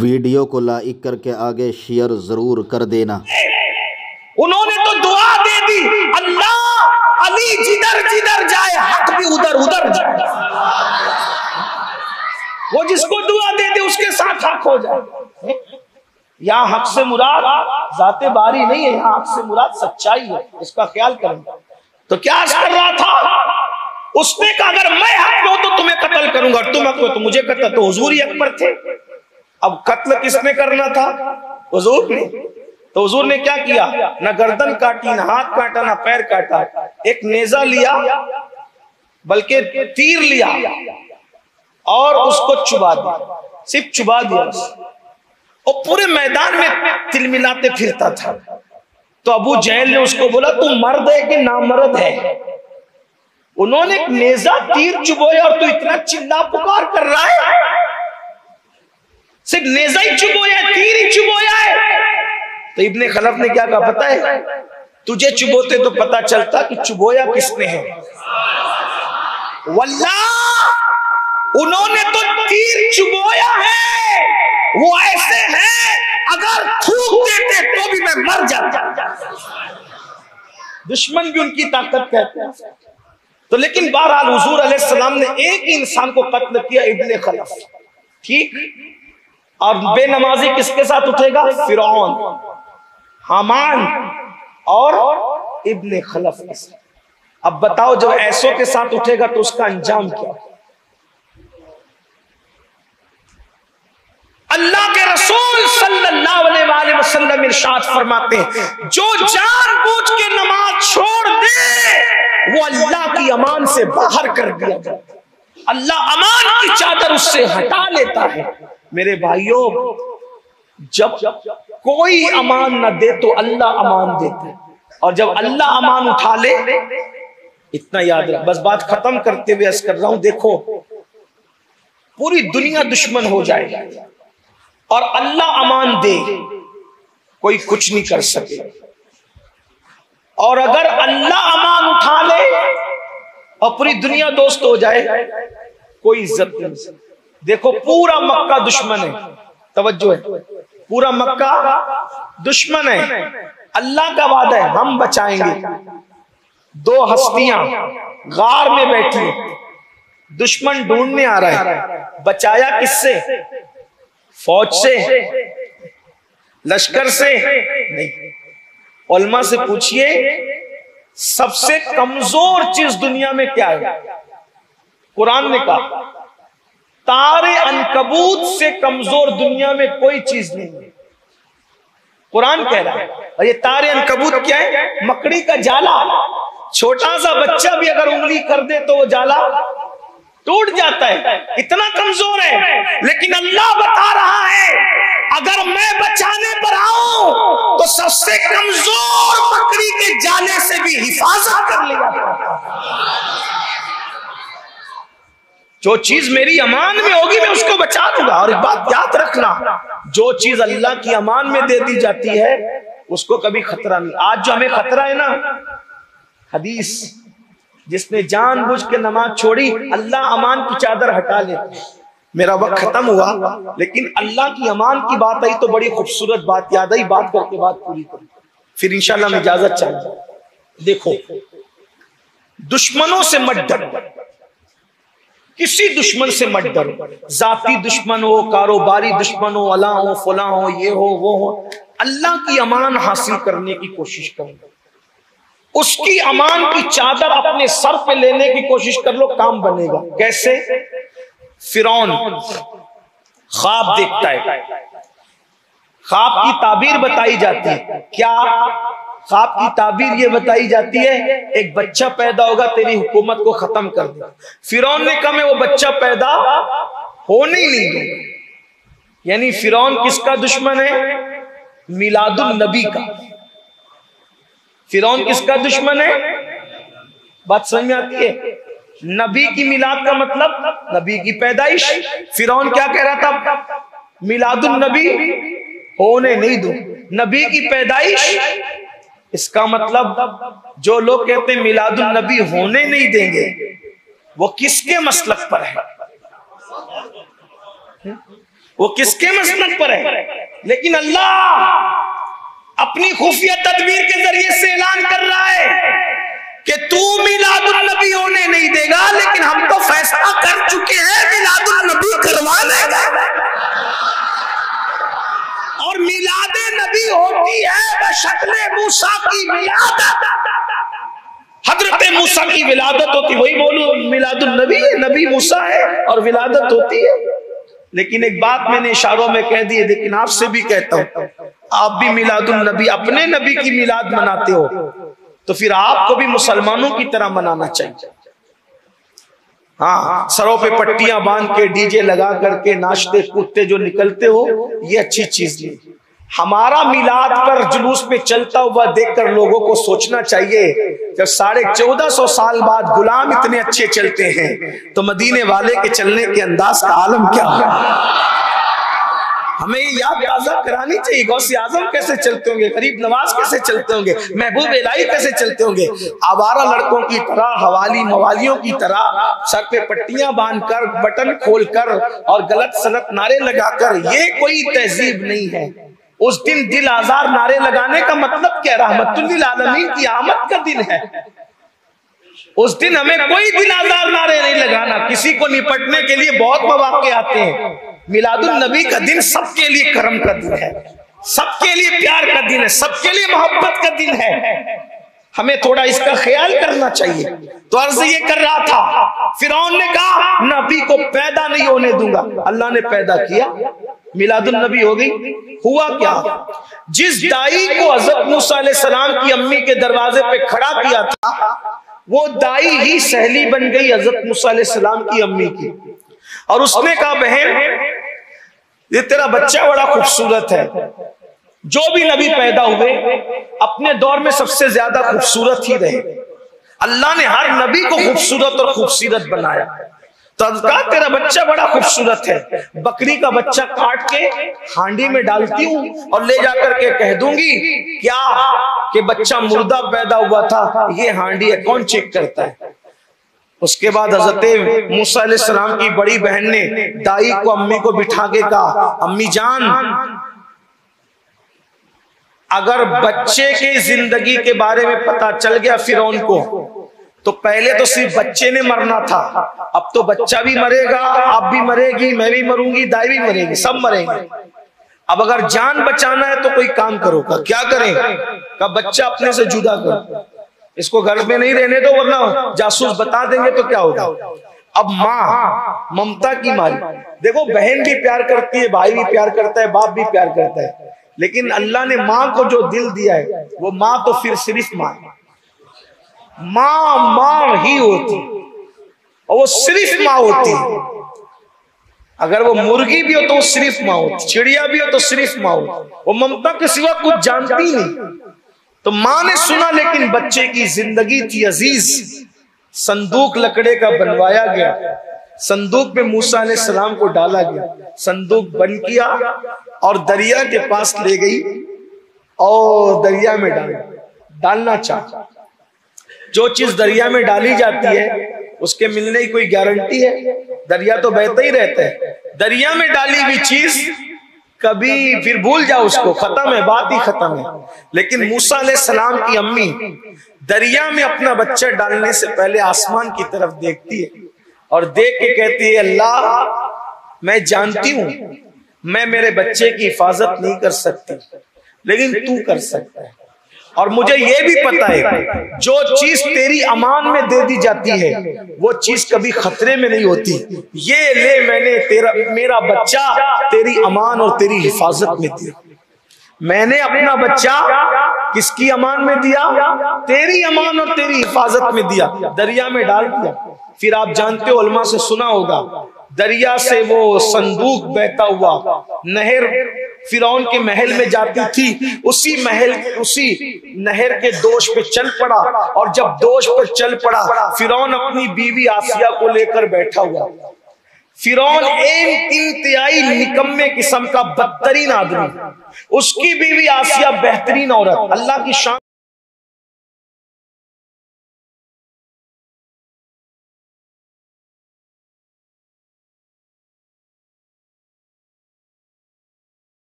Video को like करके आगे शेयर जरूर कर देना। उन्होंने तो दुआ दे दी, अल्लाह अली जिधर जिधर जाए हक भी उधर उधर जाए। वो जिसको दुआ दे दे उसके साथ हक हो जाए। यहाँ हक से मुराद जाते बारी नहीं है, यहाँ हक से मुराद सच्चाई है, इसका ख्याल करेंगे। तो क्या कर रहा था उसने कहा, अगर मैं हक में हूं तो तुम्हें कत्ल करूंगा, तुम हक में तो मुझे कत्ल। तो हुजूर ही अकबर थे। अब कत्ल किसने करना था? हुजूर ने। तो हुजूर ने क्या किया, ना गर्दन काटी, ना हाथ काटा, ना पैर काटा, एक नेजा लिया, बल्कि तीर लिया और उसको चुबा दिया, सिर्फ चुबा दिया। और पूरे मैदान में तिलमिलाते फिरता था। तो अबू जहल ने उसको बोला, तू मर्द है कि नामर्द है? उन्होंने एक नेजा तीर चुबोया और तू इतना चिल्ला पुकार कर रहा है? सिर्फ नेजा ही चुबोया, तीर ही चुबोया है। तो इब्ने खलफ ने क्या कहा पता है, तुझे चुबोते तो पता चलता कि चुबोया किसने है। वल्लाह उन्होंने तो तीर चुबोया है, वो ऐसे हैं अगर थूक देते तो भी मैं मर जाता। दुश्मन भी उनकी ताकत कहते हैं। तो लेकिन बहरहाल हुजूर अलैहिस्सलाम ने एक ही इंसान को कत्ल किया, इब्ने खलफ, ठीक। और बेनमाजी किसके साथ उठेगा? फिरौन, हामान और इब्ने खलफ के साथ। अब बताओ जब ऐसों के साथ उठेगा तो उसका अंजाम क्या? अल्लाह के रसूल सल्लल्लाहु अलैहि वसल्लम इरशाद फरमाते हैं, जो जानबूझ के नमाज छोड़ दे वो अल्लाह की अमान से बाहर कर दिया जाता है। अल्लाह अमान की चादर उससे हटा लेता है। मेरे भाइयों, जब कोई अमान न दे तो अल्लाह अमान देता है, और जब अल्लाह अमान उठा ले, इतना याद रख। बस बात खत्म करते हुए अर्ज कर रहा हूं, देखो पूरी दुनिया दुश्मन हो जाए और अल्लाह अमान दे, कोई कुछ नहीं कर सके। और अगर अल्लाह अमान उठा ले और पूरी दुनिया दोस्त हो जाए, कोई इज्जत नहीं। देखो पूरा मक्का दुश्मन है, तवज्जो है, पूरा मक्का दुश्मन है। अल्लाह का वादा है हम बचाएंगे। दो हस्तियां गार में बैठी, दुश्मन ढूंढने आ रहा है, बचाया किससे? फौज से, लश्कर से नहीं। उलमा से पूछिए सबसे कमजोर चीज दुनिया में क्या है? कुरान ने कहा तारे अनकबूत से कमजोर दुनिया में कोई चीज नहीं है। कुरान कह रहा है। और ये तारे अनकबूत क्या है? मकड़ी का जाला। छोटा सा बच्चा भी अगर उंगली कर दे तो वो जाला टूट जाता है, इतना कमजोर है। लेकिन अल्लाह बता रहा है अगर मैं बचाने पर आऊं तो सबसे कमजोर मकड़ी के जाले से भी हिफाजत कर लिया। जो चीज मेरी अमान में होगी मैं उसको बचा लूंगा। और एक बात याद रखना, जो चीज अल्लाह की अमान में दे दी जाती है उसको कभी खतरा नहीं। आज जो हमें खतरा है ना, हदीस, जिसने जानबूझ के नमाज छोड़ी अल्लाह अमान की चादर हटा लेते। मेरा वक्त खत्म हुआ, लेकिन अल्लाह की अमान की बात आई तो बड़ी खूबसूरत बात याद आई, बात करके बात पूरी करूं, फिर इंशाल्लाह मैं इजाजत चाहिए। देखो दुश्मनों से मत डरो, किसी दुश्मन से मत डरो। जाती दुश्मन हो, कारोबारी दुश्मन हो, अला हो, फला हो, ये हो वो हो, अल्लाह की अमान हासिल करने की कोशिश करो। उसकी अमान की चादर अपने सर पे लेने की कोशिश कर लो, काम बनेगा। कैसे? फिरौन ख्वाब देखता है, ख्वाब की ताबीर बताई जाती है। क्या ख्वाब की ताबीर ये बताई जाती है एक बच्चा पैदा होगा तेरी हुकूमत को खत्म कर दे। फिरौन ने कहा मैं वो बच्चा पैदा होने ही नहीं दूंगा। यानी फिरौन किसका दुश्मन है? मिलादुन नबी का। फिरौन किसका दुश्मन है? बात समझ में आती है? नबी की मिलाद का मतलब नबी की पैदाइश। फिरौन क्या कह रहा था? मिलादुन नबी होने नहीं दूं, नबी की पैदाइश। इसका मतलब जो लोग कहते हैं मिलादुन नबी होने नहीं देंगे वो किसके मसलक पर है? वो किसके मसनद पर है? लेकिन अल्लाह अपनी खुफिया तदबीर के जरिए से ऐलान कर रहा है कि तू मिलादुल नबी होने नहीं देगा, लेकिन हम तो फैसला कर चुके हैं मिलादुल नबी करवाने का। और मिलादे नबी होती है बशक्ले मूसा की विलादत। हजरत मूसा की विलादत होती, वही बोलो मिलादुल नबी है, नबी मूसा है और विलादत होती है। लेकिन एक बात मैंने इशारों में कह दी है, लेकिन आपसे भी कहता हूं, आप भी मिलादुल नबी, अपने नबी की मिलाद मनाते हो तो फिर आपको भी मुसलमानों की तरह मनाना चाहिए। हाँ, सरों पे पट्टियां बांध के डीजे लगा करके नाचते कूदते जो निकलते हो, ये अच्छी चीज नहीं। हमारा मिलाद पर जुलूस पे चलता हुआ देखकर लोगों को सोचना चाहिए, जब 1450 साल बाद गुलाम इतने अच्छे चलते हैं तो मदीने वाले के चलने के अंदाज का आलम क्या है। हमें ये याद ताज़ा करानी चाहिए, गौसे आजम कैसे चलते होंगे, गरीब नवाज कैसे चलते होंगे, महबूब इलाही कैसे चलते होंगे। आवारा लड़कों की तरह, हवाली मवालियों की तरह सर पे पट्टियां बांधकर, बटन खोलकर और गलत सलत नारे लगाकर, ये कोई तहजीब नहीं है। उस दिन दिल आजार नारे लगाने का मतलब क्या? रहमतुल लिल आलमीन की आमद का दिन है। उस दिन हमें कोई दिल आजार नारे नहीं लगाना। किसी को निपटने के लिए बहुत मौके आते हैं। मिलादुल नबी का दिन सबके लिए करम का दिन है, सबके लिए प्यार का दिन है, सबके लिए मोहब्बत का दिन है। हमें थोड़ा इसका ख्याल करना चाहिए। तो अर्ज ये कर रहा था, फिरौन ने कहा नबी को पैदा नहीं होने दूंगा। अल्लाह ने पैदा किया, मिलादुल नबी हो गई। हुआ क्या? जिस दाई को हजरत मूसा अलैहिस्सलाम की अम्मी के दरवाजे पे खड़ा किया था, वो दाई ही सहेली बन गई हजरत मूसा अलैहिस्सलाम की अम्मी की। और उसने कहा बहन, ये तेरा बच्चा बड़ा खूबसूरत है। जो भी नबी पैदा हुए अपने दौर में सबसे ज्यादा खूबसूरत ही रहे। अल्लाह ने हर नबी को खूबसूरत और खूबसूरत बनाया। तो कहा तेरा बच्चा बड़ा खूबसूरत है, बकरी का बच्चा काट के हांडी में डालती हूँ और ले जाकर के कह दूंगी क्या कि बच्चा मुर्दा पैदा हुआ था, ये हांडी है, कौन चेक करता है। उसके बाद हजरत मूसा अलैहिस्सलाम की बड़ी बहन ने दाई को अम्मी को बिठा के कहा, अम्मी जान, अगर बच्चे की जिंदगी के बारे में पता चल गया फिरौन को, तो पहले तो सिर्फ बच्चे ने मरना था, अब तो बच्चा भी मरेगा, आप भी मरेगी, मैं भी मरूंगी, दाई भी मरेगी, सब मरेंगे। अब अगर जान बचाना है तो कोई काम करो। का क्या करें? का बच्चा अपने से जुदा करो, इसको घर में नहीं रहने दो, वरना जासूस बता देंगे तो क्या होगा। अब माँ ममता की मारी, देखो बहन भी प्यार करती है, भाई भी प्यार करता है, बाप भी प्यार करता है, लेकिन अल्लाह ने माँ को जो दिल दिया है वो माँ तो फिर सिर्फ माँ ही होती, और वो सिर्फ माँ होती। अगर वो मुर्गी भी हो तो वो सिर्फ माँ होती, चिड़िया भी हो तो सिर्फ माँ होती, वो ममता के सिवा कुछ जानती नहीं। तो माँ ने सुना, लेकिन बच्चे की जिंदगी थी अजीज। संदूक लकड़े का बनवाया गया, संदूक में मूसा अलैहिस्सलाम को डाला गया, संदूक बंद किया और दरिया के पास ले गई और दरिया में डालना चाहा। जो चीज दरिया में डाली जाती है उसके मिलने की कोई गारंटी है? दरिया तो बहता ही रहता है। दरिया में डाली हुई चीज कभी फिर भूल जाओ उसको, खत्म है, बात ही खत्म है। लेकिन मूसा अलैहिस्सलाम की अम्मी दरिया में अपना बच्चा डालने से पहले आसमान की तरफ देखती है और देख के कहती है, अल्लाह मैं जानती हूं मैं मेरे बच्चे की हिफाजत नहीं कर सकती, लेकिन तू कर सकता है। और मुझे यह भी पता है जो चीज तेरी अमान में दे दी जाती है वो चीज कभी खतरे में नहीं होती। ये ले, मैंने मेरा बच्चा तेरी अमान और तेरी हिफाजत में दिया। मैंने अपना बच्चा किसकी अमान में दिया? तेरी अमान और तेरी हिफाजत में दिया, दरिया में डाल दिया। फिर आप जानते हो, उलमा से सुना होगा, दरिया से वो संदूक बहता हुआ नहर फिरौन के महल में जाती थी, उसी नहर के दोष पे चल पड़ा। और जब दोष पर चल पड़ा, फिरौन अपनी बीवी आसिया को लेकर बैठा हुआ। फिरौन एक इंतहाई निकम्मे किस्म का बदतरीन आदमी, उसकी बीवी आसिया बेहतरीन औरत। अल्लाह की शान।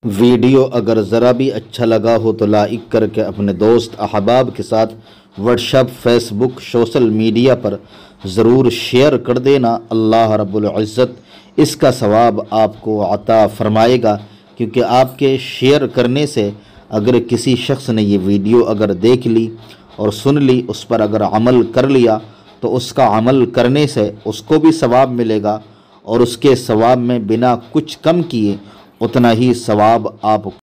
वीडियो अगर ज़रा भी अच्छा लगा हो तो लाइक करके अपने दोस्त अहबाब के साथ व्हाट्सएप, फेसबुक, सोशल मीडिया पर ज़रूर शेयर कर देना। अल्लाह रब्बुल इज़्ज़त इसका सवाब आपको अता फ़रमाएगा, क्योंकि आपके शेयर करने से अगर किसी शख्स ने ये वीडियो अगर देख ली और सुन ली, उस पर अगर अमल कर लिया तो उसका अमल करने से उसको भी सवाब मिलेगा और उसके सवाब में बिना कुछ कम किए उतना ही सवाब आप